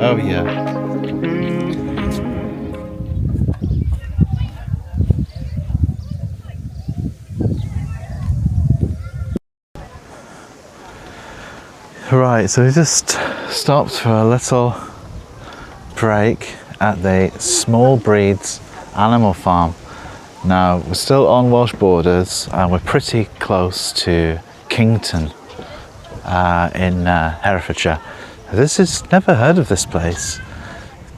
Oh yeah. Right, so we just stopped for a little break at the Small Breeds Animal Farm. Now, we're still on Welsh borders and we're pretty close to Kington in Herefordshire. This is, never heard of this place.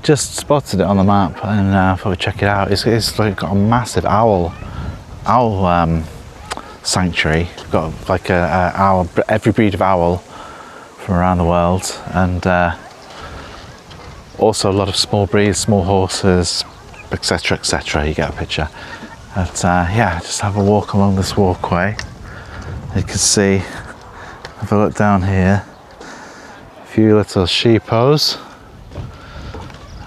Just spotted it on the map and thought we'd check it out. It's like got a massive owl sanctuary. Got like a owl, every breed of owl from around the world, and also a lot of small breeds, small horses, etc, etc. You get a picture. But yeah, just have a walk along this walkway. You can see, have a look down here, a few little sheepos,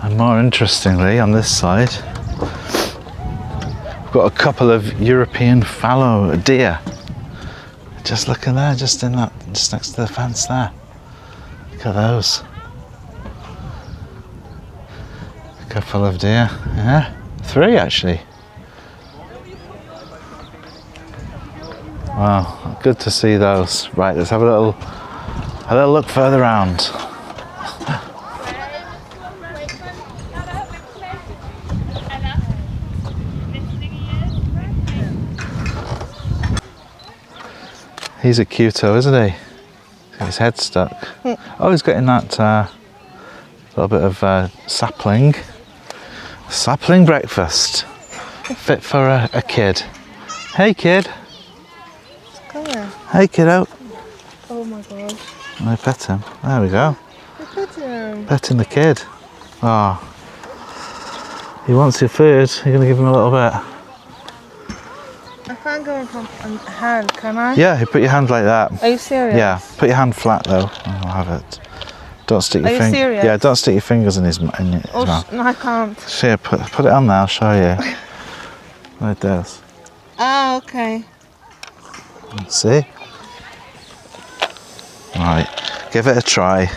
and more interestingly on this side we've got a couple of European fallow deer. Just looking there, just next to the fence there. Look at those. A couple of deer, yeah, 3 actually. Wow, good to see those. Right, let's have a little look further around. He's a cuto, isn't he? He's got his head stuck. Oh, he's getting that little bit of sapling breakfast. Fit for a kid. Hey kid. Come here. Hey kiddo. Oh my gosh. I pet him. There we go. Look at him. Petting the kid. Oh. He wants your food. You're going to give him a little bit. I can't go from a hand, can I? Yeah, you put your hand like that. Are you serious? Yeah, put your hand flat though, and I'll have it. Don't stick your Are you serious? Yeah, don't stick your fingers in his mouth. No, I can't. Here, put it on there, I'll show you. Like this. Oh, okay. See? Right, give it a try.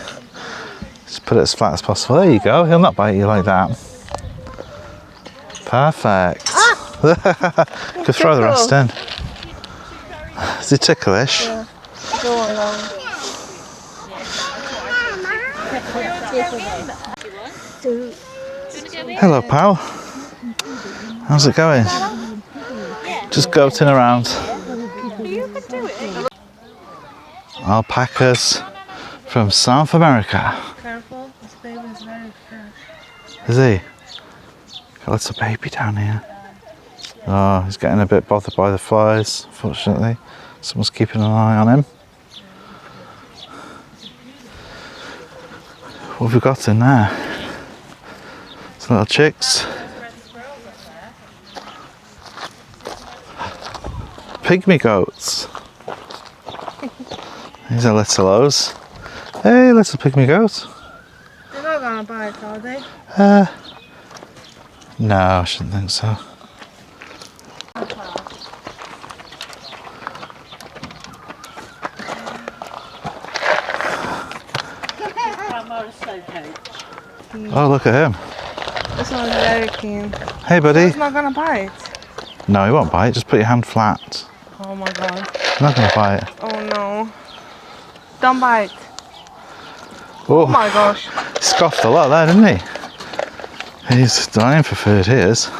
Just put it as flat as possible. There you go, he'll not bite you like that. Perfect. Could throw the rest in. Is it ticklish? Yeah. Go on, Hello, pal. How's it going? Just goating around. Alpacas from South America. Careful, this baby is very fresh. Is he? Got a little baby down here. Oh, he's getting a bit bothered by the flies, unfortunately. Someone's keeping an eye on him. What have we got in there? Some little chicks. Pygmy goats. These are little O's. Hey, little pygmy goat. They're not gonna bite, are they? No, I shouldn't think so. Oh, look at him. This one's very keen. Hey, buddy. He's not gonna bite. No, he won't bite. Just put your hand flat. Oh my god. He's not going to bite. Oh no. Don't bite. Oh, Oh my gosh. he scoffed a lot there, didn't he? He's dying for food, he is.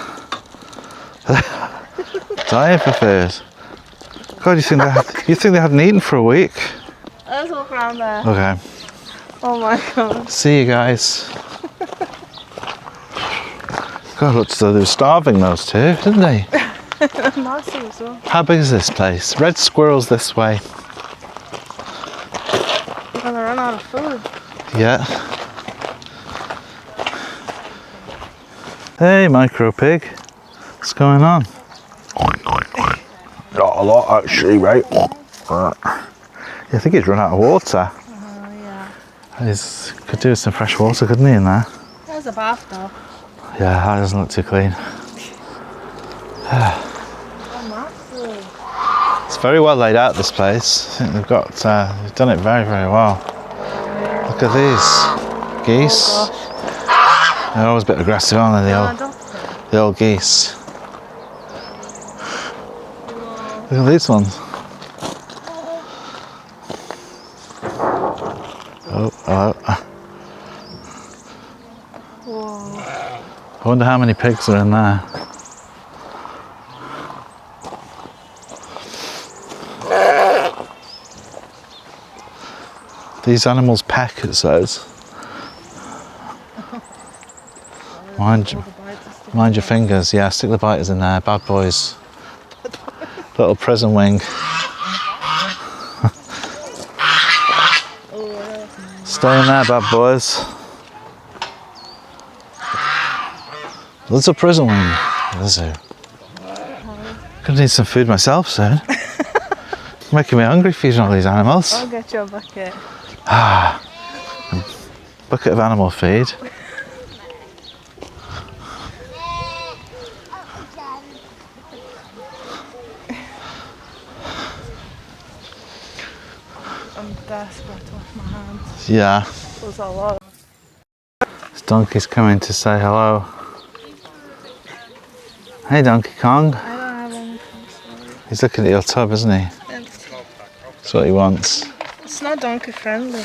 Dying for food. God, you think they hadn't eaten for a week? Let's walk around there. Okay. Oh my god. See you guys. God, looks as though they were starving, those two, didn't they? Massive as well. How big is this place? Red squirrels this way. We're gonna run out of food. Yeah. Hey, micro pig. What's going on? Not a lot, actually, mate. I think he's run out of water. Yeah. He could do with some fresh water, couldn't he, in there? There's a bathtub. Yeah, that doesn't look too clean. It's very well laid out, this place. I think they've done it very, very well. Look at these. Geese. Oh They're always a bit aggressive, aren't they, gosh. the old geese? Look at these ones. Oh, hello. Whoa. I wonder how many pigs are in there. These animals peck, it says. Mind your fingers. Yeah, stick the biters in there. Bad boys. Little prison wing. Stay in there, bad boys. There's a prison wing. There's a. Gonna need some food myself soon. Making me hungry feeding all these animals. I'll get you a bucket. Bucket of animal feed. I'm desperate to wash my hands. Yeah. There's a lot. This donkey's coming to say hello. Hey, Donkey Kong. I don't have any food. He's looking at your tub, isn't he? That's what he wants. It's not donkey friendly.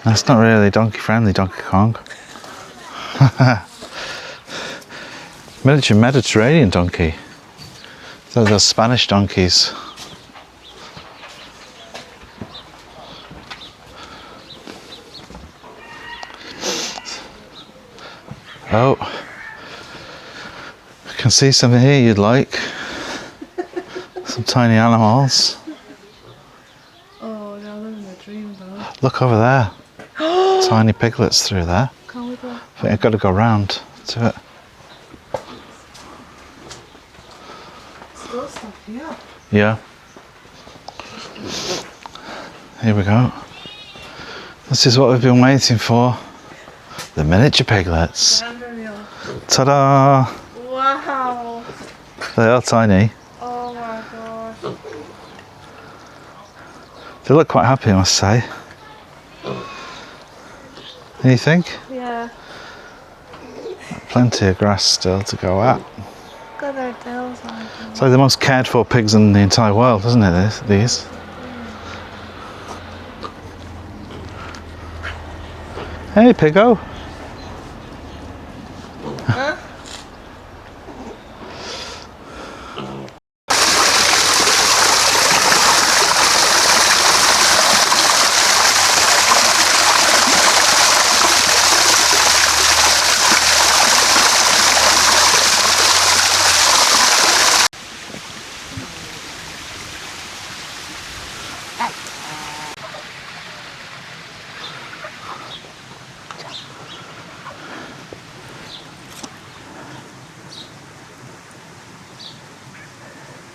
That's not really donkey friendly, Donkey Kong. Miniature Mediterranean donkey. So those Spanish donkeys. Oh, I can see something here you'd like. Some tiny animals. Oh, they're living a dream though. Look over there. Tiny piglets through there. Can we go? I think I've got to go round to it. Still stuff here. Yeah. Here we go. This is what we've been waiting for. The miniature piglets. Ta-da! Wow. They are tiny. Oh my gosh. They look quite happy, I must say. What do you think? Yeah. Plenty of grass still to go at. Got their tails on. It's like the most cared for pigs in the entire world, isn't it, these? Hey, Piggo. Huh?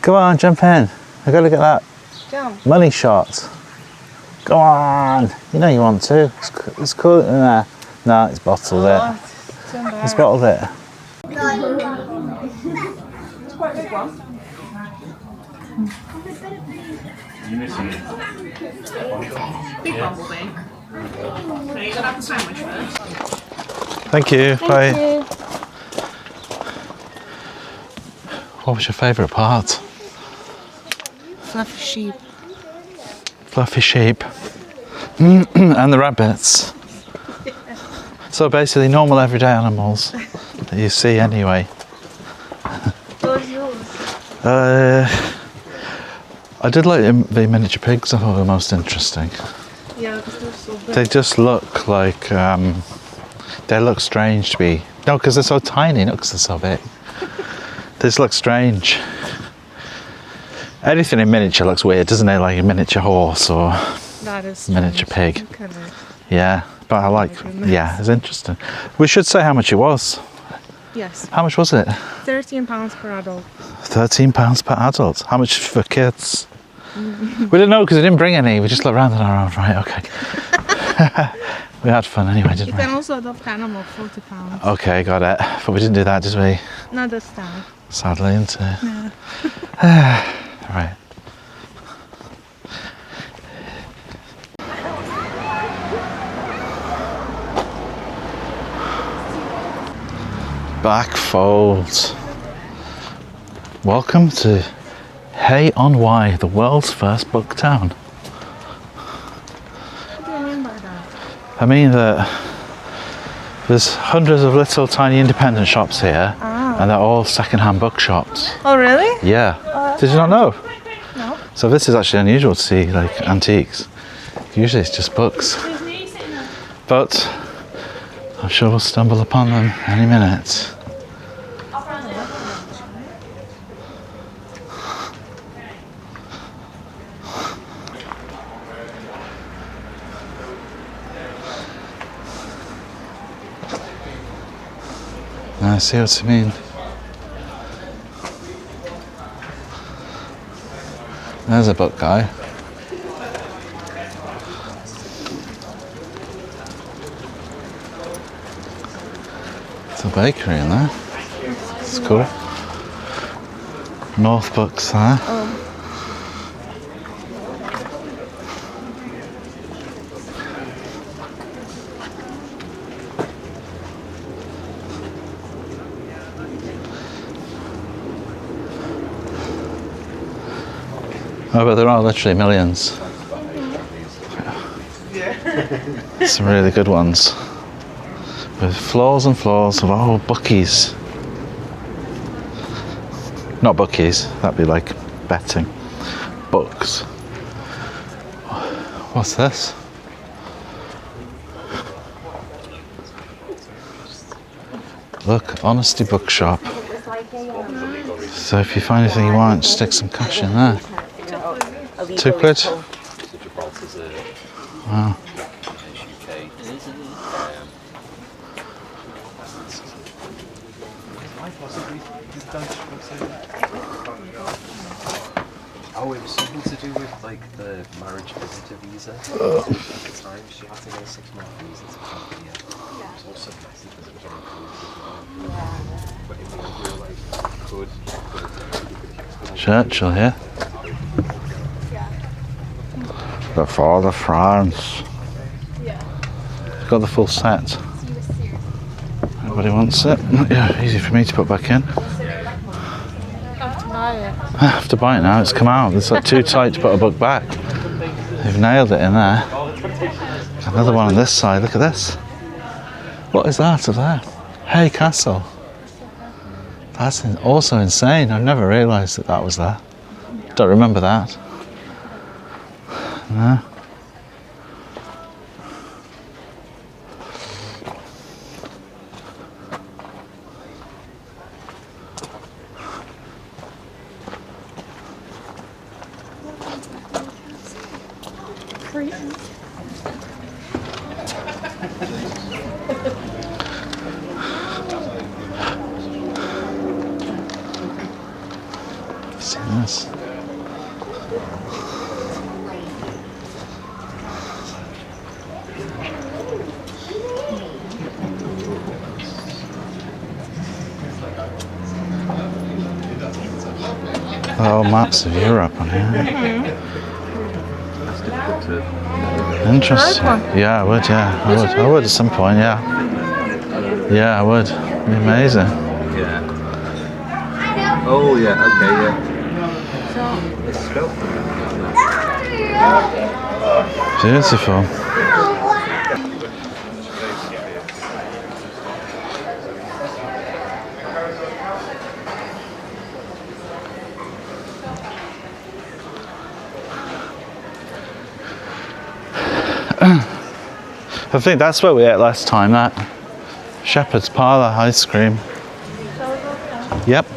Come on, jump in. I've got to get that Jump. money shot. Go on. You know you want to. It's cool in there. No, it's bottled it. It's in there. It's bottled it. It's quite a big one. Big bumblebee. Okay, you're gonna have the sandwich first. Thank you. Bye. Thank you. What was your favourite part? Fluffy sheep. Fluffy sheep. And the rabbits. So basically normal everyday animals that you see anyway. What was yours? I did like the miniature pigs. I thought they were most interesting. Yeah, because they're so big. They just look like, they look strange to be. No, because they're so tiny, not because they're so big. They just look strange. Anything in miniature looks weird, doesn't it? Like a miniature horse or That is miniature strange. pig. Look at it. Yeah, but I like, goodness. yeah, it's interesting. We should say how much it was. Yes. How much was it? £13 per adult. £13 per adult. How much for kids? We didn't know because we didn't bring any. We just looked around and around. Right, okay. We had fun anyway, You didn't we? can also adopt animal, £40. Okay, got it. But we didn't do that, did we? Not this time. Sadly, isn't it? Yeah. Right. back folds. Welcome to Hay-on-Wye, the world's first book town. What do you mean by that? I mean that there's hundreds of little tiny independent shops here, and they're all second-hand bookshops. Oh, really? Yeah. Did you not know? No. So this is actually unusual to see, like, antiques. Usually it's just books. But I'm sure we'll stumble upon them any minute. I see what you mean. There's a book guy. It's a bakery in there. It's cool. North Books there. Oh, but there are literally millions. Some really good ones. With floors and floors of old bookies. Not bookies, that'd be like betting. Books. What's this? Look, Honesty Bookshop. So if you find anything you want, stick some cash in there. £2. Wow. Oh, it was something to do with like the marriage visitor visa. At the time, she had to get a 6-month visa to come here. It was also messy because it was on cruise. But in the end, we were like, could. Churchill here. The Father France. Got the full set. Everybody wants it. Yeah, easy for me to put back in. I have to buy it now, it's come out. It's like too tight to put a book back. They've nailed it in there. Another one on this side, look at this. What is that up there? Hay Castle. That's also insane. I've never realised that that was there. Don't remember that. No. See this? Oh, maps of Europe on here. Interesting. Yeah, I would. Yeah, I would. I would at some point. Yeah. Yeah, I would. It'd be amazing. Yeah. Oh, yeah, okay, yeah. It's spelled. Beautiful. I think that's where we ate last time, that Shepherd's Parlour ice cream. Yep.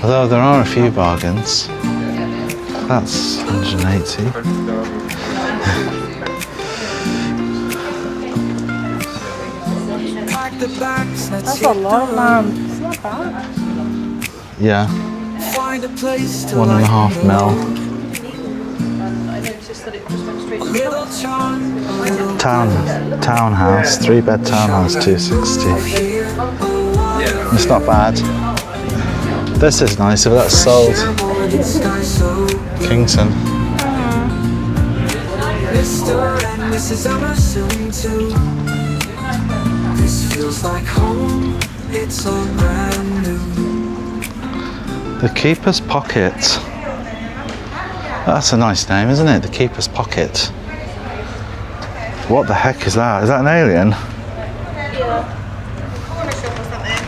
Although there are a few bargains. That's 180. That's a lot of lamb. It's not bad. Yeah. 1.5 mil. Townhouse, 3-bed townhouse, 260. It's not bad. This is nice if that's sold. Kingston. This feels like home. it's all brand new. The Keeper's Pocket. That's a nice name, isn't it? The Keeper's Pocket. What the heck is that? Is that an alien? Yeah. I want to show us something.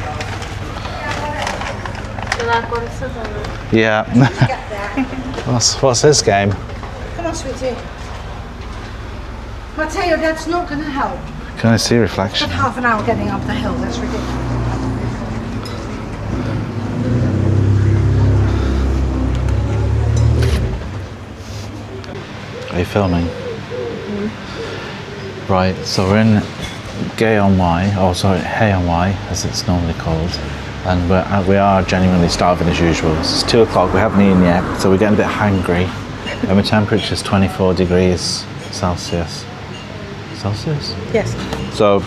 You like what it says on it? Yeah. Get there. What's this game? Come on, sweetie. I tell you, that's not going to help. Can I see reflection? Half an hour getting up the hill, that's ridiculous. Are you filming? Right, so we're in Hay-on-Wye, or sorry, Hay-on-Wye, as it's normally called. And we are genuinely starving as usual. It's 2 o'clock, we haven't eaten yet, so we're getting a bit hangry. And the temperature is 24 degrees Celsius. Celsius? Yes. So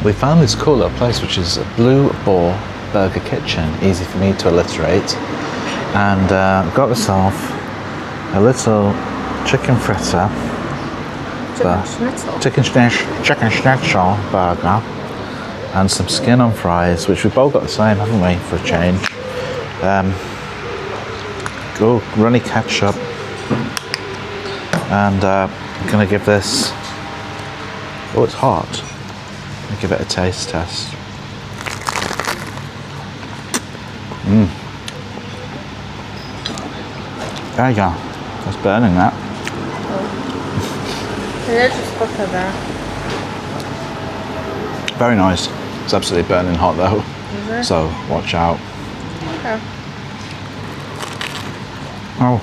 we found this cool little place, which is a Blue Boar Burger Kitchen, easy for me to alliterate. And got myself a little chicken fritter, chicken schnitzel burger, and some skin on fries, which we've both got the same, haven't we, for a change. Runny ketchup, and I'm gonna give this. Oh, it's hot. Let me give it a taste test. There you go. That's burning that. Yeah, just put her there. Very nice. It's absolutely burning hot though. Is it? So watch out. Okay. Oh,